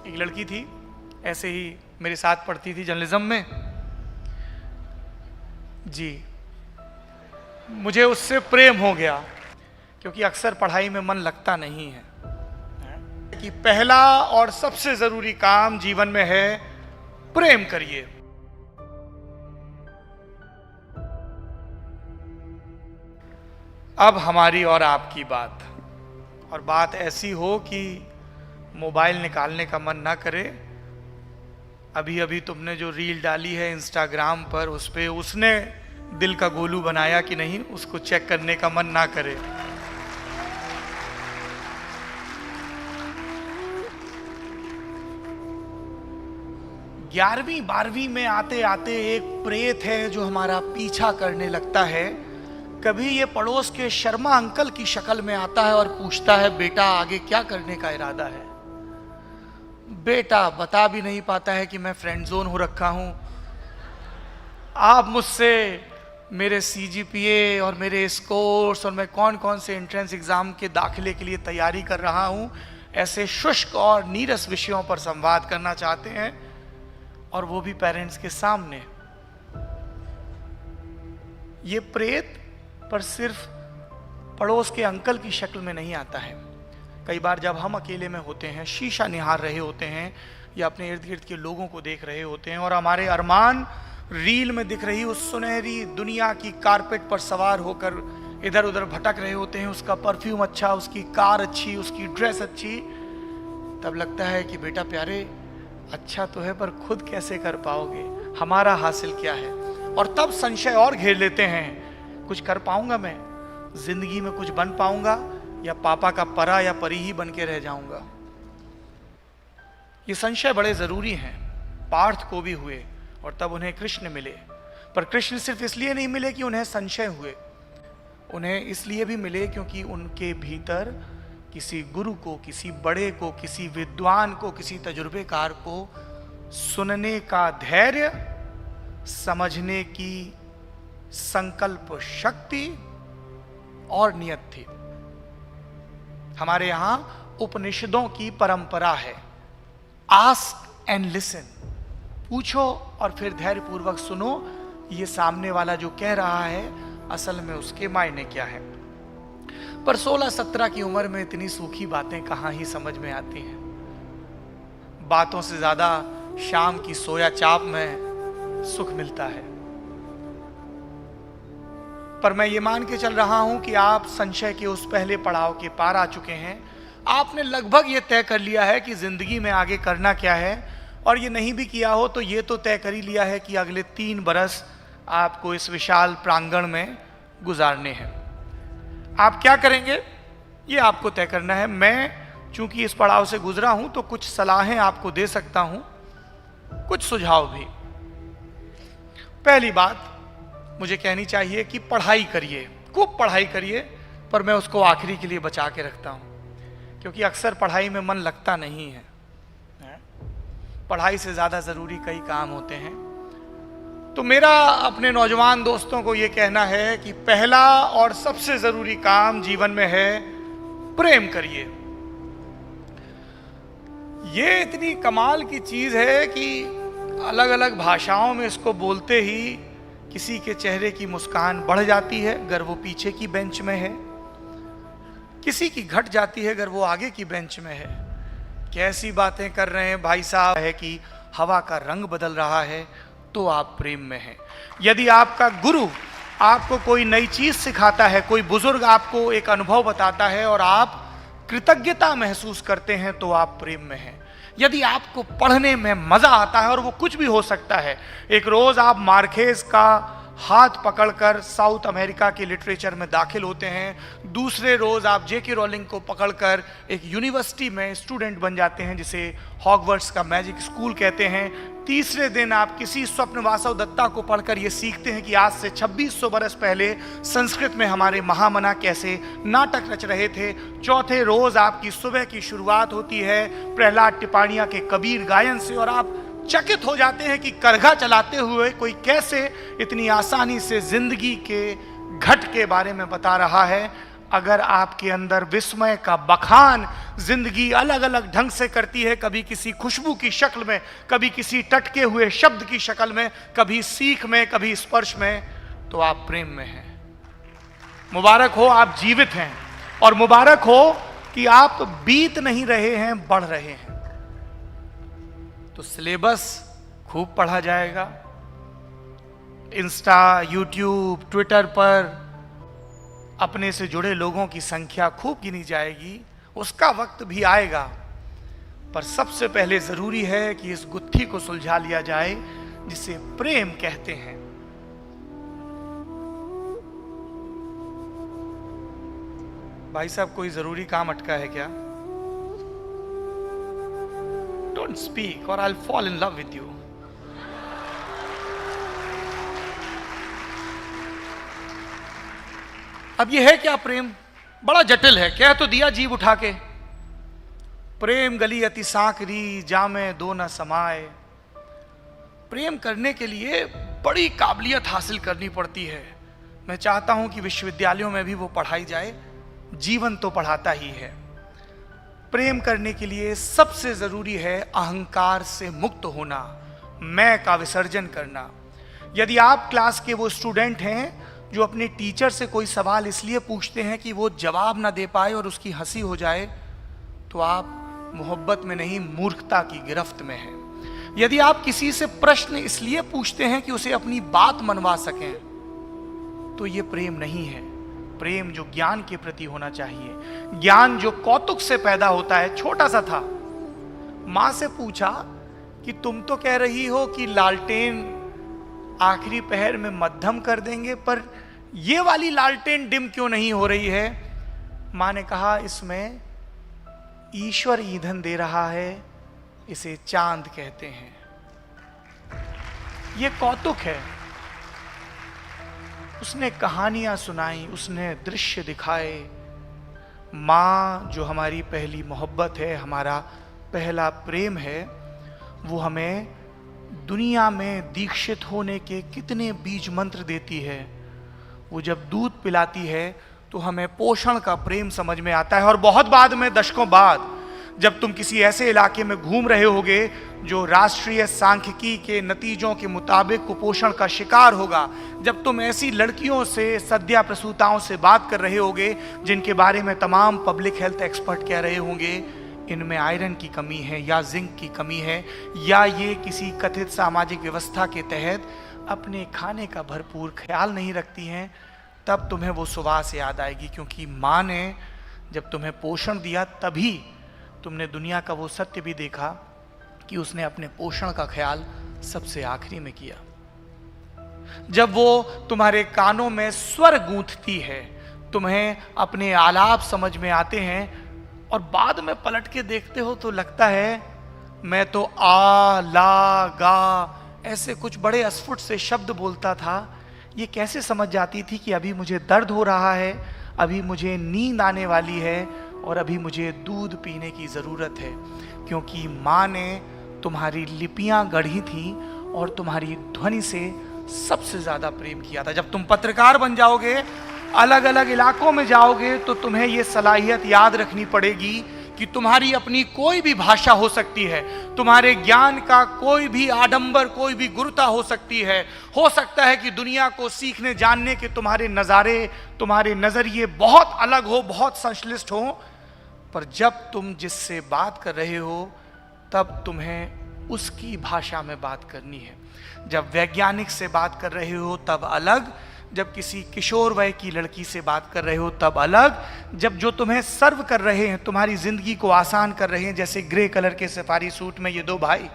एक लड़की थी, ऐसे ही मेरे साथ पढ़ती थी जर्नलिज्म में जी। मुझे उससे प्रेम हो गया क्योंकि अक्सर पढ़ाई में मन लगता नहीं है कि पहला और सबसे जरूरी काम जीवन में है प्रेम करिए। अब हमारी और आपकी बात, और बात ऐसी हो कि मोबाइल निकालने का मन ना करे। अभी अभी तुमने जो रील डाली है इंस्टाग्राम पर, उस पे उसने दिल का गोलू बनाया कि नहीं, उसको चेक करने का मन ना करे। ग्यारहवीं 12वीं में आते आते एक प्रेत है जो हमारा पीछा करने लगता है। कभी ये पड़ोस के शर्मा अंकल की शक्ल में आता है और पूछता है, बेटा आगे क्या करने का इरादा है? बेटा बता भी नहीं पाता है कि मैं फ्रेंड जोन हो रखा हूं। आप मुझसे मेरे सीजीपीए और मेरे स्कोर्स और मैं कौन कौन से एंट्रेंस एग्जाम के दाखिले के लिए तैयारी कर रहा हूं, ऐसे शुष्क और नीरस विषयों पर संवाद करना चाहते हैं, और वो भी पेरेंट्स के सामने। ये प्रेत पर सिर्फ पड़ोस के अंकल की शक्ल में नहीं आता है। कई बार जब हम अकेले में होते हैं, शीशा निहार रहे होते हैं या अपने इर्द गिर्द के लोगों को देख रहे होते हैं, और हमारे अरमान रील में दिख रही उस सुनहरी दुनिया की कारपेट पर सवार होकर इधर उधर भटक रहे होते हैं, उसका परफ्यूम अच्छा, उसकी कार अच्छी, उसकी ड्रेस अच्छी, तब लगता है कि बेटा प्यारे अच्छा तो है पर खुद कैसे कर पाओगे, हमारा हासिल क्या है? और तब संशय और घेर लेते हैं, कुछ कर पाऊंगा मैं जिंदगी में, कुछ बन पाऊंगा, या पापा का परा या परी ही बन के रह जाऊंगा। ये संशय बड़े जरूरी हैं। पार्थ को भी हुए और तब उन्हें कृष्ण मिले, पर कृष्ण सिर्फ इसलिए नहीं मिले कि उन्हें संशय हुए, उन्हें इसलिए भी मिले क्योंकि उनके भीतर किसी गुरु को, किसी बड़े को, किसी विद्वान को, किसी तजुर्बेकार को सुनने का धैर्य, समझने की संकल्प शक्ति और नियत थी। हमारे यहां उपनिषदों की परंपरा है, आस्क एंड लिसन, पूछो और फिर धैर्य पूर्वक सुनो, ये सामने वाला जो कह रहा है असल में उसके मायने क्या है। पर 16-17 की उम्र में इतनी सूखी बातें कहां ही समझ में आती हैं। बातों से ज्यादा शाम की सोया चाप में सुख मिलता है। पर मैं ये मान के चल रहा हूं कि आप संशय के उस पहले पड़ाव के पार आ चुके हैं। आपने लगभग ये तय कर लिया है कि जिंदगी में आगे करना क्या है, और ये नहीं भी किया हो तो ये तो तय कर ही लिया है कि अगले 3 बरस आपको इस विशाल प्रांगण में गुजारने हैं। आप क्या करेंगे ये आपको तय करना है। मैं चूंकि इस पड़ाव से गुजरा हूं तो कुछ सलाहें आपको दे सकता हूं, कुछ सुझाव भी। पहली बात मुझे कहनी चाहिए कि पढ़ाई करिए, खूब पढ़ाई करिए, पर मैं उसको आखिरी के लिए बचा के रखता हूं क्योंकि अक्सर पढ़ाई में मन लगता नहीं है। पढ़ाई से ज्यादा जरूरी कई काम होते हैं। तो मेरा अपने नौजवान दोस्तों को यह कहना है कि पहला और सबसे जरूरी काम जीवन में है प्रेम करिए। यह इतनी कमाल की चीज है कि अलग अलग भाषाओं में इसको बोलते ही किसी के चेहरे की मुस्कान बढ़ जाती है अगर वो पीछे की बेंच में है, किसी की घट जाती है अगर वो आगे की बेंच में है। कैसी बातें कर रहे हैं भाई साहब, है कि हवा का रंग बदल रहा है तो आप प्रेम में हैं। यदि आपका गुरु आपको कोई नई चीज सिखाता है, कोई बुजुर्ग आपको एक अनुभव बताता है और आप कृतज्ञता महसूस करते हैं तो आप प्रेम में हैं। यदि आपको पढ़ने में मजा आता है, और वो कुछ भी हो सकता है, एक रोज आप मार्केस का हाथ पकड़कर साउथ अमेरिका के लिटरेचर में दाखिल होते हैं, दूसरे रोज आप जेके रोलिंग को पकड़कर एक यूनिवर्सिटी में स्टूडेंट बन जाते हैं जिसे हॉगवर्ट्स का मैजिक स्कूल कहते हैं, तीसरे दिन आप किसी स्वप्न वासव दत्ता को पढ़कर ये सीखते हैं कि आज से 2600 बरस पहले संस्कृत में हमारे महामना कैसे नाटक रच रहे थे, चौथे रोज आपकी सुबह की शुरुआत होती है प्रहलाद टिपाणिया के कबीर गायन से, और आप चकित हो जाते हैं कि करघा चलाते हुए कोई कैसे इतनी आसानी से जिंदगी के घट के बारे में बता रहा है। अगर आपके अंदर विस्मय का बखान जिंदगी अलग अलग ढंग से करती है, कभी किसी खुशबू की शक्ल में, कभी किसी टटके हुए शब्द की शक्ल में, कभी सीख में, कभी स्पर्श में, तो आप प्रेम में हैं। मुबारक हो आप जीवित हैं, और मुबारक हो कि आप बीत नहीं रहे हैं, बढ़ रहे हैं। तो सिलेबस खूब पढ़ा जाएगा, इंस्टा, यूट्यूब, ट्विटर पर अपने से जुड़े लोगों की संख्या खूब गिनी जाएगी, उसका वक्त भी आएगा। पर सबसे पहले जरूरी है कि इस गुत्थी को सुलझा लिया जाए जिसे प्रेम कहते हैं। भाई साहब, कोई जरूरी काम अटका है क्या? डोंट स्पीक और I will fall in love with you. अब ये है क्या प्रेम? बड़ा जटिल है। कह तो दिया जीव उठा के, प्रेम गली अति सांकरी, जामे दो न समाए। प्रेम करने के लिए बड़ी काबिलियत हासिल करनी पड़ती है। मैं चाहता हूं कि विश्वविद्यालयों में भी वो पढ़ाई जाए, जीवन तो पढ़ाता ही है। प्रेम करने के लिए सबसे जरूरी है अहंकार से मुक्त होना, मैं का विसर्जन करना। यदि आप क्लास के वो स्टूडेंट हैं जो अपने टीचर से कोई सवाल इसलिए पूछते हैं कि वो जवाब ना दे पाए और उसकी हंसी हो जाए, तो आप मोहब्बत में नहीं, मूर्खता की गिरफ्त में हैं। यदि आप किसी से प्रश्न इसलिए पूछते हैं कि उसे अपनी बात मनवा सकें, तो ये प्रेम नहीं है। प्रेम जो ज्ञान के प्रति होना चाहिए, ज्ञान जो कौतुक से पैदा होता है। छोटा सा था, मां से पूछा कि तुम तो कह रही हो कि लालटेन आखिरी पहर में मध्यम कर देंगे, पर ये वाली लालटेन डिम क्यों नहीं हो रही है? मां ने कहा, इसमें ईश्वर ईंधन दे रहा है, इसे चांद कहते हैं। ये कौतुक है। उसने कहानियां सुनाई, उसने दृश्य दिखाए। मां जो हमारी पहली मोहब्बत है, हमारा पहला प्रेम है, वो हमें दुनिया में दीक्षित होने के कितने बीज मंत्र देती है। वो जब दूध पिलाती है तो हमें पोषण का प्रेम समझ में आता है। और बहुत बाद में, दशकों बाद, जब तुम किसी ऐसे इलाके में घूम रहे होगे जो राष्ट्रीय सांख्यिकी के नतीजों के मुताबिक कुपोषण का शिकार होगा, जब तुम ऐसी लड़कियों से, सद्या प्रसूताओं से बात कर रहे होगे जिनके बारे में तमाम पब्लिक हेल्थ एक्सपर्ट कह रहे होंगे इनमें आयरन की कमी है या जिंक की कमी है, या ये किसी कथित सामाजिक व्यवस्था के तहत अपने खाने का भरपूर ख्याल नहीं रखती हैं, तब तुम्हें वो सुवास याद आएगी। क्योंकि माँ ने जब तुम्हें पोषण दिया, तभी तुमने दुनिया का वो सत्य भी देखा कि उसने अपने पोषण का ख्याल सबसे आखिरी में किया। जब वो तुम्हारे कानों में स्वर गूंथती है, तुम्हें अपने आलाप समझ में आते हैं, और बाद में पलट के देखते हो तो लगता है मैं तो आ, ला, गा ऐसे कुछ बड़े अस्फुट से शब्द बोलता था, ये कैसे समझ जाती थी कि अभी मुझे दर्द हो रहा है, अभी मुझे नींद आने वाली है और अभी मुझे दूध पीने की ज़रूरत है। क्योंकि माँ ने तुम्हारी लिपियाँ गढ़ी थी और तुम्हारी ध्वनि से सबसे ज़्यादा प्रेम किया था। जब तुम पत्रकार बन जाओगे, अलग अलग इलाकों में जाओगे, तो तुम्हें यह सलाहियत याद रखनी पड़ेगी कि तुम्हारी अपनी कोई भी भाषा हो सकती है, तुम्हारे ज्ञान का कोई भी आडंबर, कोई भी गुरुता हो सकती है। हो सकता है कि दुनिया को सीखने जानने के तुम्हारे नज़ारे, तुम्हारे नज़रिए बहुत अलग हो, बहुत संश्लिष्ट हो, पर जब तुम जिससे बात कर रहे हो तब तुम्हें उसकी भाषा में बात करनी है। जब वैज्ञानिक से बात कर रहे हो तब अलग, जब किसी किशोर वय की लड़की से बात कर रहे हो तब अलग, जब जो तुम्हें सर्व कर रहे हैं, तुम्हारी जिंदगी को आसान कर रहे हैं, जैसे ग्रे कलर के सफारी सूट में ये दो भाई,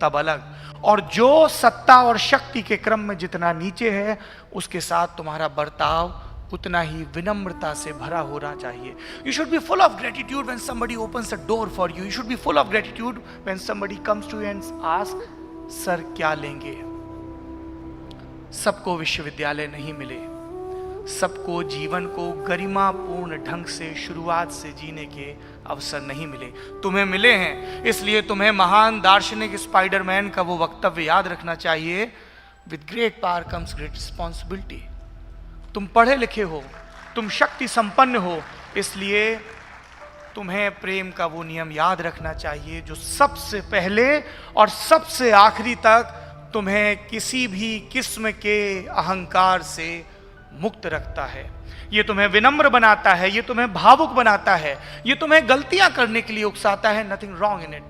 तब अलग। और जो सत्ता और शक्ति के क्रम में जितना नीचे है, उसके साथ तुम्हारा बर्ताव उतना ही विनम्रता से भरा होना चाहिए। You should be full of gratitude when somebody opens a door for you. You should be full of gratitude when somebody comes to you and asks, sir क्या लेंगे? सबको विश्वविद्यालय नहीं मिले, सबको जीवन को गरिमापूर्ण ढंग से शुरुआत से जीने के अवसर नहीं मिले। तुम्हें मिले हैं, इसलिए तुम्हें महान दार्शनिक स्पाइडरमैन का वो वक्तव्य याद रखना चाहिए, with great power comes great responsibility. तुम पढ़े लिखे हो, तुम शक्ति संपन्न हो, इसलिए तुम्हें प्रेम का वो नियम याद रखना चाहिए जो सबसे पहले और सबसे आखिरी तक तुम्हें किसी भी किस्म के अहंकार से मुक्त रखता है। ये तुम्हें विनम्र बनाता है, ये तुम्हें भावुक बनाता है, ये तुम्हें गलतियां करने के लिए उकसाता है। Nothing wrong in it.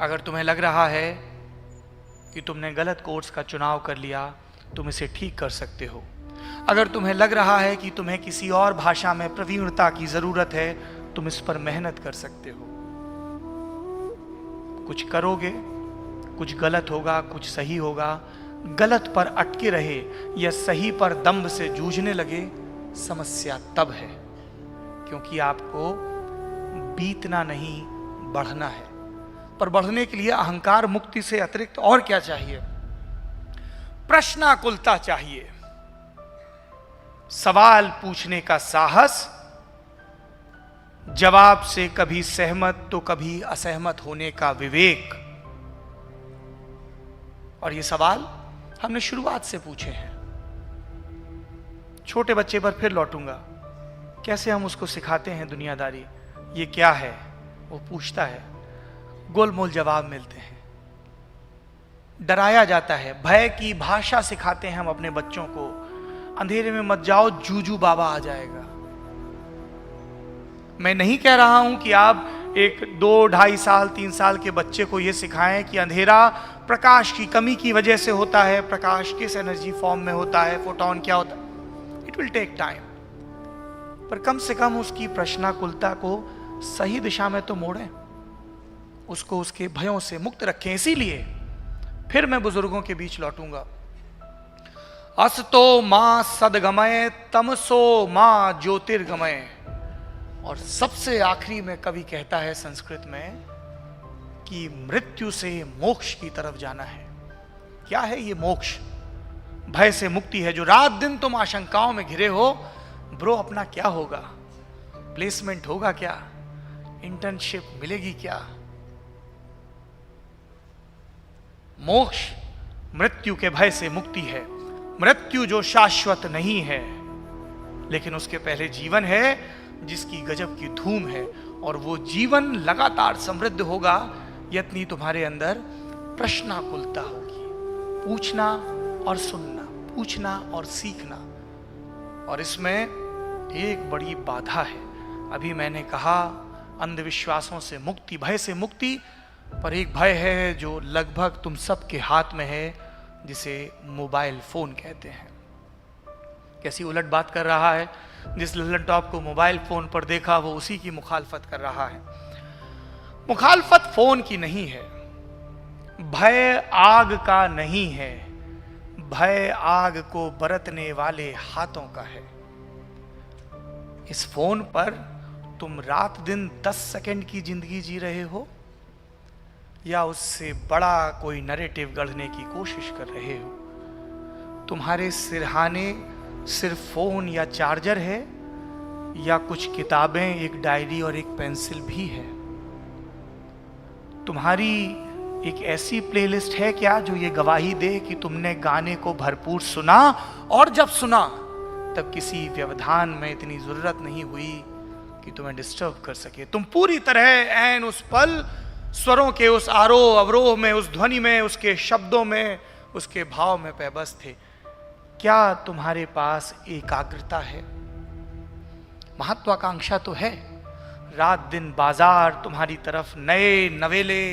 अगर तुम्हें लग रहा है कि तुमने गलत कोर्स का चुनाव कर लिया, तुम इसे ठीक कर सकते हो। अगर तुम्हें लग रहा है कि तुम्हें किसी और भाषा में प्रवीणता की जरूरत है, तुम इस पर मेहनत कर सकते हो। कुछ करोगे, कुछ गलत होगा, कुछ सही होगा। गलत पर अटके रहे या सही पर दम्भ से जूझने लगे, समस्या तब है क्योंकि आपको बीतना नहीं, बढ़ना है। पर बढ़ने के लिए अहंकार मुक्ति से अतिरिक्त और क्या चाहिए? प्रश्नाकुलता चाहिए, सवाल पूछने का साहस, जवाब से कभी सहमत तो कभी असहमत होने का विवेक। और ये सवाल हमने शुरुआत से पूछे हैं। छोटे बच्चे पर फिर लौटूंगा, कैसे हम उसको सिखाते हैं दुनियादारी, ये क्या है, वो पूछता है, गोलमोल जवाब मिलते हैं। डराया जाता है, भय की भाषा सिखाते हैं हम अपने बच्चों को, अंधेरे में मत जाओ, जूजू बाबा आ जाएगा। मैं नहीं कह रहा हूं कि आप एक 2, 2.5 साल, 3 साल के बच्चे को यह सिखाएं कि अंधेरा प्रकाश की कमी की वजह से होता है, प्रकाश किस एनर्जी फॉर्म में होता है, फोटोन क्या होता है। इट विल टेक टाइम, पर कम से कम उसकी प्रश्नाकुलता को सही दिशा में तो मोड़ें, उसको उसके भयों से मुक्त रखें। इसीलिए फिर मैं बुजुर्गों के बीच लौटूंगा। असतो मां सदगमय तमसो मां ज्योतिर्गमय। और सबसे आखिरी में कवि कहता है संस्कृत में कि मृत्यु से मोक्ष की तरफ जाना है। क्या है ये मोक्ष? भय से मुक्ति है। जो रात दिन तुम आशंकाओं में घिरे हो, ब्रो अपना क्या होगा, प्लेसमेंट होगा क्या, इंटर्नशिप मिलेगी क्या? मोक्ष मृत्यु के भय से मुक्ति है। मृत्यु जो शाश्वत नहीं है, लेकिन उसके पहले जीवन है जिसकी गजब की धूम है, और वो जीवन लगातार समृद्ध होगा यत्नी तुम्हारे अंदर प्रश्नाकुलता होगी, पूछना और सुनना, पूछना और सीखना। और इसमें एक बड़ी बाधा है। अभी मैंने कहा अंधविश्वासों से मुक्ति, भय से मुक्ति, पर एक भय है जो लगभग तुम सबके हाथ में है, जिसे मोबाइल फोन कहते हैं। कैसी उलट बात कर रहा है, जिस लल्लन टॉप को मोबाइल फोन पर देखा वो उसी की मुखालफत कर रहा है। मुखालफत फोन की नहीं है, भय आग का नहीं है, भय आग को बरतने वाले हाथों का है। इस फोन पर तुम रात दिन 10 सेकंड की जिंदगी जी रहे हो, या उससे बड़ा कोई नैरेटिव गढ़ने की कोशिश कर रहे हो। तुम्हारे सिरहाने सिर्फ फोन या चार्जर है, या कुछ किताबें, एक डायरी और एक पेंसिल भी है? तुम्हारी एक ऐसी प्लेलिस्ट है क्या जो ये गवाही दे कि तुमने गाने को भरपूर सुना, और जब सुना तब किसी व्यवधान में इतनी जरूरत नहीं हुई कि तुम्हें डिस्टर्ब कर सके? तुम पूरी तरह ऐन उस पल स्वरों के उस आरोह अवरोह में, उस ध्वनि में, उसके शब्दों में, उसके भाव में पैबस थे। क्या तुम्हारे पास एकाग्रता है? महत्वाकांक्षा तो है। रात दिन बाजार तुम्हारी तरफ नए नवेले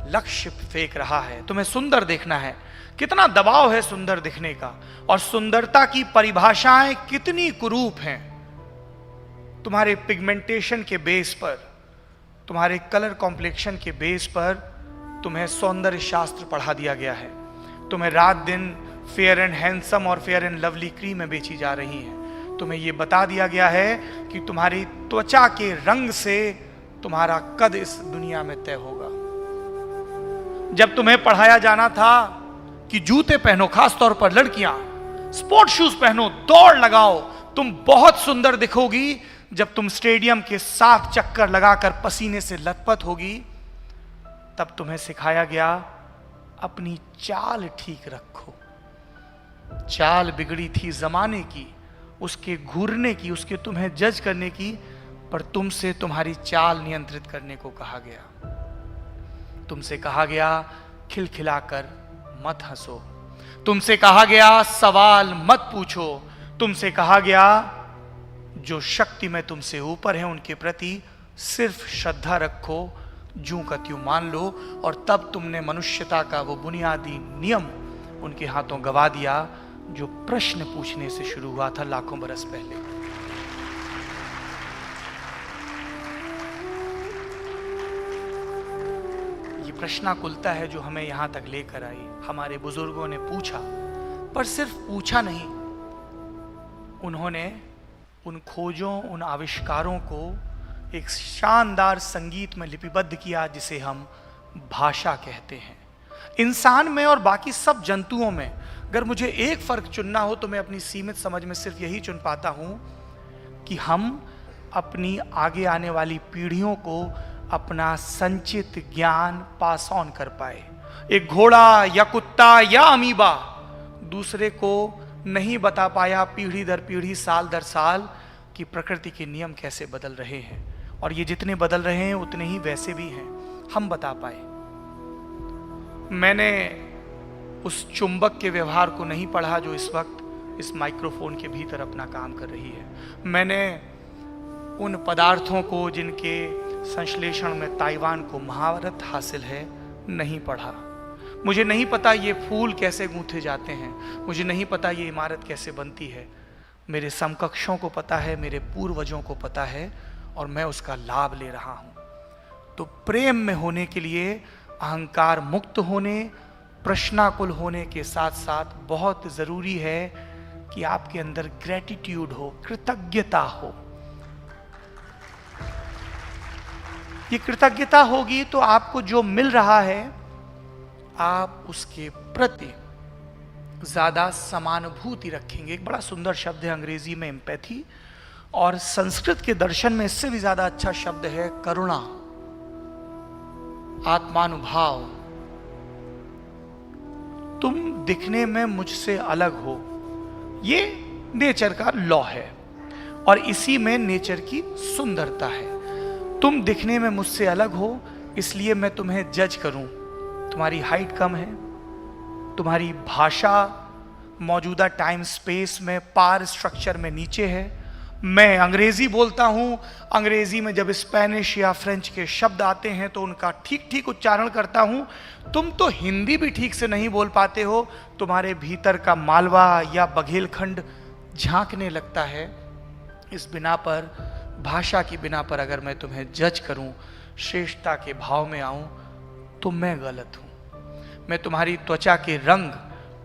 लक्ष्य फेंक रहा है। तुम्हें सुंदर देखना है। कितना दबाव है सुंदर दिखने का, और सुंदरता की परिभाषाएं कितनी कुरूप हैं। तुम्हारे पिगमेंटेशन के बेस पर, तुम्हारे कलर कॉम्प्लेक्शन के बेस पर तुम्हें सौंदर्य शास्त्र पढ़ा दिया गया है। तुम्हें रात दिन फेयर एंड हैंडसम और फेयर एंड लवली क्रीमें बेची जा रही हैं। तुम्हें यह बता दिया गया है कि तुम्हारी त्वचा के रंग से तुम्हारा कद इस दुनिया में तय होगा। जब तुम्हें पढ़ाया जाना था कि जूते पहनो, खास तौर पर लड़कियां, स्पोर्ट शूज पहनो, दौड़ लगाओ, तुम बहुत सुंदर दिखोगी, जब तुम स्टेडियम के 7 चक्कर लगाकर पसीने से लथपथ होगी, तब तुम्हें सिखाया गया अपनी चाल ठीक रखो। चाल बिगड़ी थी जमाने की, उसके घूरने की, उसके तुम्हें जज करने की, पर तुमसे तुम्हारी चाल नियंत्रित करने को कहा गया। तुमसे कहा गया खिलखिलाकर मत हंसो, तुमसे कहा गया सवाल मत पूछो, तुमसे कहा गया जो शक्ति में तुमसे ऊपर है उनके प्रति सिर्फ श्रद्धा रखो, जूं का त्यों मान लो। और तब तुमने मनुष्यता का वो बुनियादी नियम उनके हाथों गवा दिया जो प्रश्न पूछने से शुरू हुआ था लाखों बरस पहले। ये प्रश्नाकुलता है जो हमें यहां तक लेकर आई। हमारे बुजुर्गों ने पूछा, पर सिर्फ पूछा नहीं, उन्होंने उन खोजों, उन आविष्कारों को एक शानदार संगीत में लिपिबद्ध किया जिसे हम भाषा कहते हैं। इंसान में और बाकी सब जंतुओं में अगर मुझे एक फर्क चुनना हो तो मैं अपनी सीमित समझ में सिर्फ यही चुन पाता हूं कि हम अपनी आगे आने वाली पीढ़ियों को अपना संचित ज्ञान पास ऑन कर पाए। एक घोड़ा या कुत्ता या अमीबा दूसरे को नहीं बता पाया पीढ़ी दर पीढ़ी, साल दर साल, कि प्रकृति के नियम कैसे बदल रहे हैं, और ये जितने बदल रहे हैं उतने ही वैसे भी हैं। हम बता पाए। मैंने उस चुंबक के व्यवहार को नहीं पढ़ा जो इस वक्त इस माइक्रोफोन के भीतर अपना काम कर रही है। मैंने उन पदार्थों को जिनके संश्लेषण में ताइवान को महारत हासिल है नहीं पढ़ा। मुझे नहीं पता ये फूल कैसे गूंथे जाते हैं, मुझे नहीं पता ये इमारत कैसे बनती है। मेरे समकक्षों को पता है, मेरे पूर्वजों को पता है, और मैं उसका लाभ ले रहा हूं। तो प्रेम में होने के लिए अहंकार मुक्त होने, प्रश्नाकुल होने के साथ साथ बहुत जरूरी है कि आपके अंदर ग्रेटिट्यूड हो, कृतज्ञता हो। ये कृतज्ञता होगी तो आपको जो मिल रहा है आप उसके प्रति ज्यादा समानुभूति रखेंगे। एक बड़ा सुंदर शब्द है अंग्रेजी में एम्पैथी, और संस्कृत के दर्शन में इससे भी ज्यादा अच्छा शब्द है करुणा, आत्मानुभाव। तुम दिखने में मुझसे अलग हो, ये नेचर का लॉ है और इसी में नेचर की सुंदरता है। तुम दिखने में मुझसे अलग हो इसलिए मैं तुम्हें जज करूं। तुम्हारी हाइट कम है, तुम्हारी भाषा मौजूदा टाइम स्पेस में पार स्ट्रक्चर में नीचे है। मैं अंग्रेजी बोलता हूं, अंग्रेजी में जब स्पेनिश या फ्रेंच के शब्द आते हैं तो उनका ठीक ठीक उच्चारण करता हूं। तुम तो हिंदी भी ठीक से नहीं बोल पाते हो, तुम्हारे भीतर का मालवा या बघेलखंड झांकने लगता है। इस बिना पर, भाषा की बिना पर अगर मैं तुम्हें जज करूं, श्रेष्ठता के भाव में आऊं, तो मैं गलत हूं। मैं तुम्हारी त्वचा के रंग,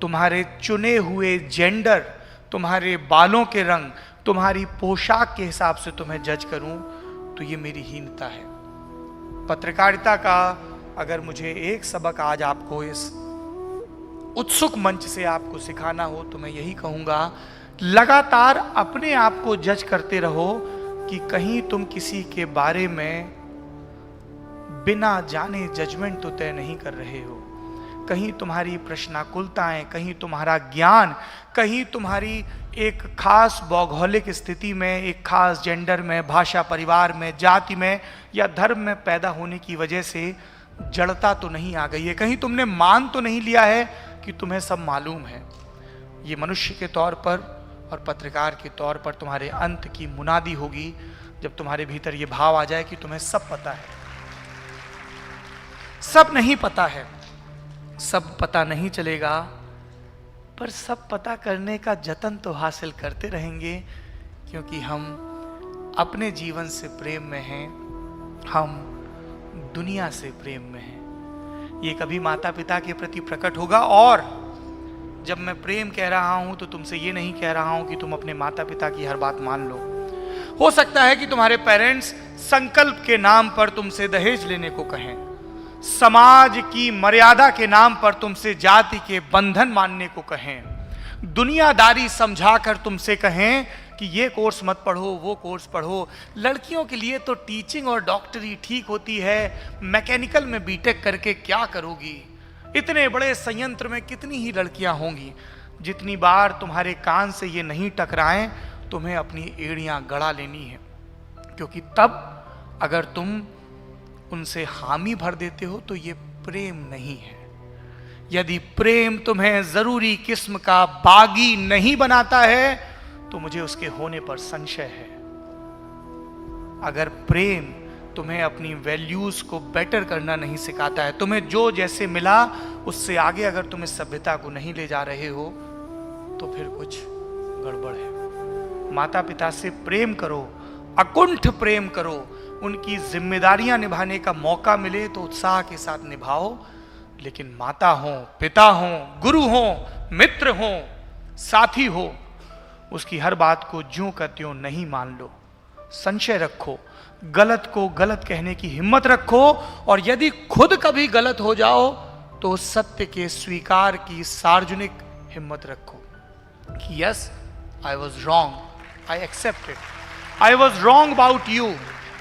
तुम्हारे चुने हुए जेंडर, तुम्हारे बालों के रंग, तुम्हारी पोशाक के हिसाब से तुम्हें जज करूं तो ये मेरी हीनता है। पत्रकारिता का अगर मुझे एक सबक आज आपको इस उत्सुक मंच से आपको सिखाना हो तो मैं यही कहूंगा, लगातार अपने आप को जज करते रहो कि कहीं तुम किसी के बारे में बिना जाने जजमेंट तो तय नहीं कर रहे हो। कहीं तुम्हारी प्रश्नाकुलताएं, कहीं तुम्हारा ज्ञान, कहीं तुम्हारी एक खास भौगोलिक स्थिति में, एक खास जेंडर में, भाषा, परिवार में, जाति में या धर्म में पैदा होने की वजह से जड़ता तो नहीं आ गई है। कहीं तुमने मान तो नहीं लिया है कि तुम्हें सब मालूम है। ये मनुष्य के तौर पर और पत्रकार के तौर पर तुम्हारे अंत की मुनादी होगी जब तुम्हारे भीतर ये भाव आ जाए कि तुम्हें सब पता है। सब नहीं पता है, सब पता नहीं चलेगा, पर सब पता करने का जतन तो हासिल करते रहेंगे, क्योंकि हम अपने जीवन से प्रेम में हैं, हम दुनिया से प्रेम में हैं। ये कभी माता पिता के प्रति प्रकट होगा, और जब मैं प्रेम कह रहा हूं तो तुमसे ये नहीं कह रहा हूं कि तुम अपने माता पिता की हर बात मान लो। हो सकता है कि तुम्हारे पेरेंट्स संकल्प के नाम पर तुमसे दहेज लेने को कहें, समाज की मर्यादा के नाम पर तुमसे जाति के बंधन मानने को कहें, दुनियादारी समझाकर तुमसे कहें कि ये कोर्स मत पढ़ो, वो कोर्स पढ़ो। लड़कियों के लिए तो टीचिंग और डॉक्टरी ठीक होती है, मैकेनिकल में बीटेक करके क्या करोगी? इतने बड़े संयंत्र में कितनी ही लड़कियां होंगी। जितनी बार तुम्हारे कान से ये नहीं टकराएं, तुम्हें अपनी एड़ियां गड़ा लेनी है, क्योंकि तब अगर तुम उनसे हामी भर देते हो तो ये प्रेम नहीं है। यदि प्रेम तुम्हें जरूरी किस्म का बागी नहीं बनाता है तो मुझे उसके होने पर संशय है। अगर प्रेम तुम्हें अपनी वैल्यूज को बेटर करना नहीं सिखाता है, तुम्हें जो जैसे मिला उससे आगे अगर तुम इस सभ्यता को नहीं ले जा रहे हो, तो फिर कुछ गड़बड़ है। माता पिता से प्रेम करो, अकुंठ प्रेम करो, उनकी जिम्मेदारियां निभाने का मौका मिले तो उत्साह के साथ निभाओ, लेकिन माता हो, पिता हो, गुरु हो, मित्र हो, साथी हो, उसकी हर बात को ज्यों का त्यों नहीं मान लो। संशय रखो, गलत को गलत कहने की हिम्मत रखो, और यदि खुद कभी गलत हो जाओ तो सत्य के स्वीकार की सार्वजनिक हिम्मत रखो कि yes, I was wrong, I accept it, I was wrong about you,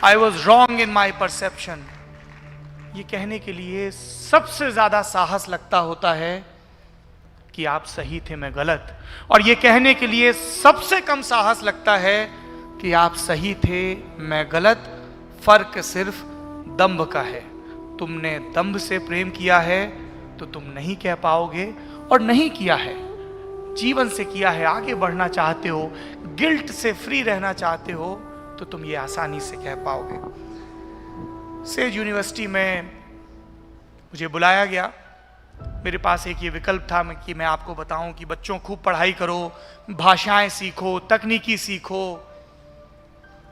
I was wrong in my perception. ये कहने के लिए सबसे ज्यादा साहस लगता होता है कि आप सही थे, मैं गलत, और ये कहने के लिए सबसे कम साहस लगता है कि आप सही थे, मैं गलत। फर्क सिर्फ दंभ का है। तुमने दंभ से प्रेम किया है तो तुम नहीं कह पाओगे, और नहीं किया है, जीवन से किया है, आगे बढ़ना चाहते हो, गिल्ट से फ्री रहना चाहते हो, तो तुम ये आसानी से कह पाओगे। सेज यूनिवर्सिटी में मुझे बुलाया गया। मेरे पास एक ये विकल्प था कि मैं आपको बताऊं कि बच्चों खूब पढ़ाई करो, भाषाएं सीखो, तकनीकी सीखो,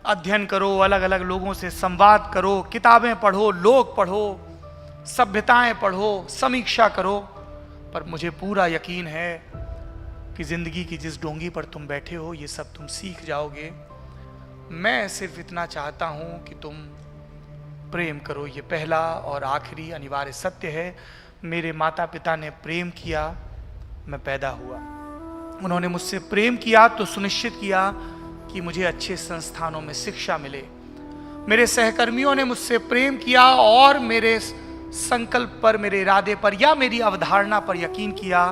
अध्ययन करो, अलग अलग लोगों से संवाद करो, किताबें पढ़ो, लोग पढ़ो, सभ्यताएं पढ़ो, समीक्षा करो। पर मुझे पूरा यकीन है कि जिंदगी की जिस डोंगी पर तुम बैठे हो ये सब तुम सीख जाओगे। मैं सिर्फ इतना चाहता हूं कि तुम प्रेम करो। ये पहला और आखिरी अनिवार्य सत्य है। मेरे माता पिता ने प्रेम किया, मैं पैदा हुआ। उन्होंने मुझसे प्रेम किया तो सुनिश्चित किया कि मुझे अच्छे संस्थानों में शिक्षा मिले। मेरे सहकर्मियों ने मुझसे प्रेम किया और मेरे संकल्प पर, मेरे इरादे पर या मेरी अवधारणा पर यकीन किया।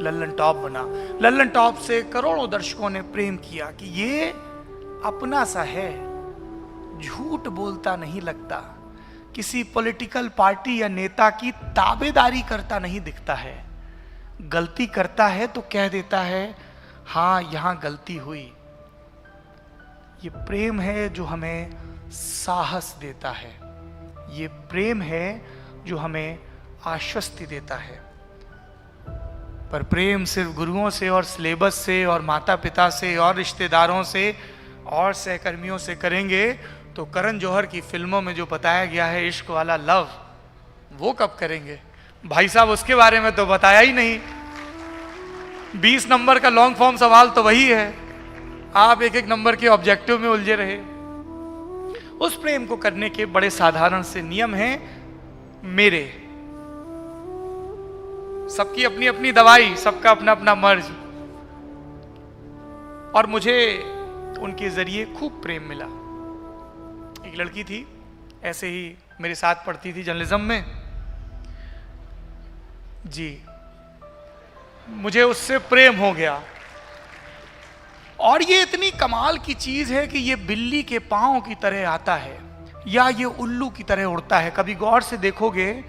लल्लन टॉप बना। लल्लन टॉप से करोड़ों दर्शकों ने प्रेम किया कि ये अपना सा है, झूठ बोलता नहीं लगता, किसी पॉलिटिकल पार्टी या नेता की ताबेदारी करता नहीं दिखता है, गलती करता है तो कह देता है हाँ यहां गलती हुई। ये प्रेम है जो हमें साहस देता है, ये प्रेम है जो हमें आश्वस्ति देता है। पर प्रेम सिर्फ गुरुओं से और सिलेबस से और माता पिता से और रिश्तेदारों से और सहकर्मियों से करेंगे तो करण जौहर की फिल्मों में जो बताया गया है इश्क वाला लव, वो कब करेंगे भाई साहब? उसके बारे में तो बताया ही नहीं। 20 नंबर का लॉन्ग फॉर्म सवाल तो वही है, आप एक एक नंबर के ऑब्जेक्टिव में उलझे रहे। उस प्रेम को करने के बड़े साधारण से नियम हैं। मेरे सबकी अपनी अपनी दवाई, सबका अपना अपना मर्ज, और मुझे उनके जरिए खूब प्रेम मिला। एक लड़की थी, ऐसे ही मेरे साथ पढ़ती थी जर्नलिज्म में जी, मुझे उससे प्रेम हो गया। और ये इतनी कमाल की चीज है कि ये बिल्ली के पांव की तरह आता है या ये उल्लू की तरह उड़ता है। कभी गौर से देखोगे,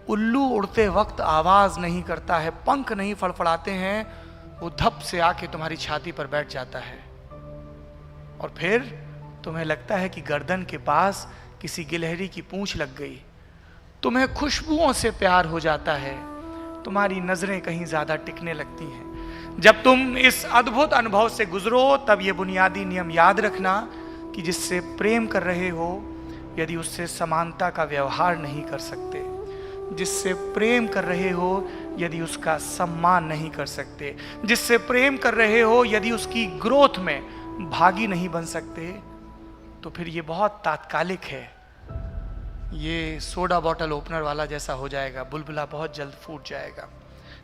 उल्लू उड़ते वक्त आवाज नहीं करता है, पंख नहीं फड़फड़ाते हैं, वो धप से आके तुम्हारी छाती पर बैठ जाता है और फिर तुम्हें लगता है कि गर्दन के पास किसी गिलहरी की पूंछ लग गई। तुम्हें खुशबुओं से प्यार हो जाता है, तुम्हारी नजरें कहीं ज्यादा टिकने लगती हैं। जब तुम इस अद्भुत अनुभव से गुजरो तब ये बुनियादी नियम याद रखना कि जिससे प्रेम कर रहे हो यदि उससे समानता का व्यवहार नहीं कर सकते, जिससे प्रेम कर रहे हो यदि उसका सम्मान नहीं कर सकते, जिससे प्रेम कर रहे हो यदि उसकी ग्रोथ में भागी नहीं बन सकते, तो फिर ये बहुत तात्कालिक है। ये सोडा बॉटल ओपनर वाला जैसा हो जाएगा, बुलबुला बहुत जल्द फूट जाएगा।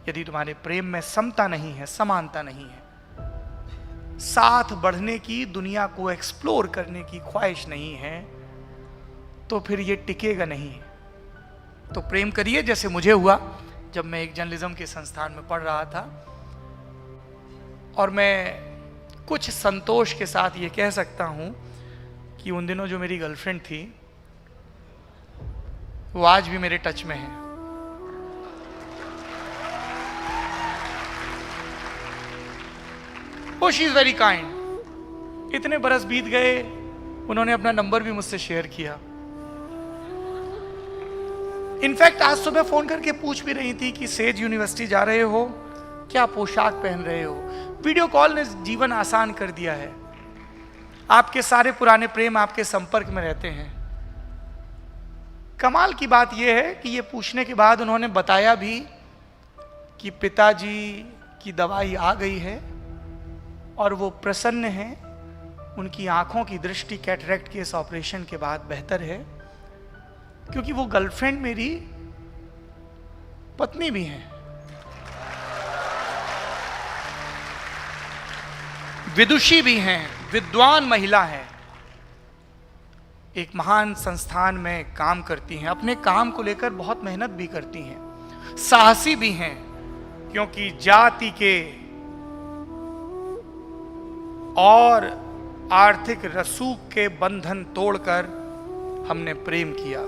यदि तुम्हारे प्रेम में समता नहीं है, समानता नहीं है, साथ बढ़ने की, दुनिया को एक्सप्लोर करने की ख्वाहिश नहीं है, तो फिर ये टिकेगा नहीं। तो प्रेम करिए जैसे मुझे हुआ जब मैं एक जर्नलिज्म के संस्थान में पढ़ रहा था। और मैं कुछ संतोष के साथ ये कह सकता हूं कि उन दिनों जो मेरी गर्लफ्रेंड थी वो आज भी मेरे टच में है। वो शी इज वेरी काइंड। इतने बरस बीत गए, उन्होंने अपना नंबर भी मुझसे शेयर किया। इनफैक्ट आज सुबह फोन करके पूछ भी रही थी कि सेज यूनिवर्सिटी जा रहे हो, क्या पोशाक पहन रहे हो। वीडियो कॉल ने जीवन आसान कर दिया है। आपके सारे पुराने प्रेम आपके संपर्क में रहते हैं। कमाल की बात यह है कि ये पूछने के बाद उन्होंने बताया भी कि पिताजी की दवाई आ गई है और वो प्रसन्न हैं। उनकी आंखों की दृष्टि कैटरेक्ट के इस ऑपरेशन के बाद बेहतर है, क्योंकि वो गर्लफ्रेंड मेरी पत्नी भी हैं, विदुषी भी हैं, विद्वान महिला हैं, एक महान संस्थान में काम करती हैं, अपने काम को लेकर बहुत मेहनत भी करती हैं, साहसी भी हैं, क्योंकि जाति के और आर्थिक रसूख के बंधन तोड़कर हमने प्रेम किया।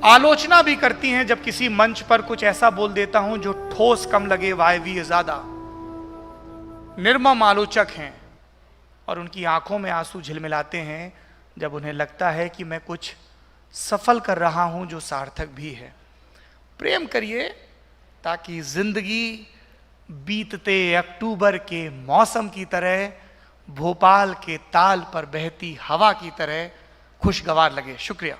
आलोचना भी करती हैं जब किसी मंच पर कुछ ऐसा बोल देता हूं जो ठोस कम लगे, वायवीय ज्यादा। निर्मम आलोचक हैं और उनकी आंखों में आंसू झिलमिलाते हैं जब उन्हें लगता है कि मैं कुछ सफल कर रहा हूं जो सार्थक भी है। प्रेम करिए ताकि जिंदगी बीतते अक्टूबर के मौसम की तरह, भोपाल के ताल पर बहती हवा की तरह खुशगवार लगे। शुक्रिया।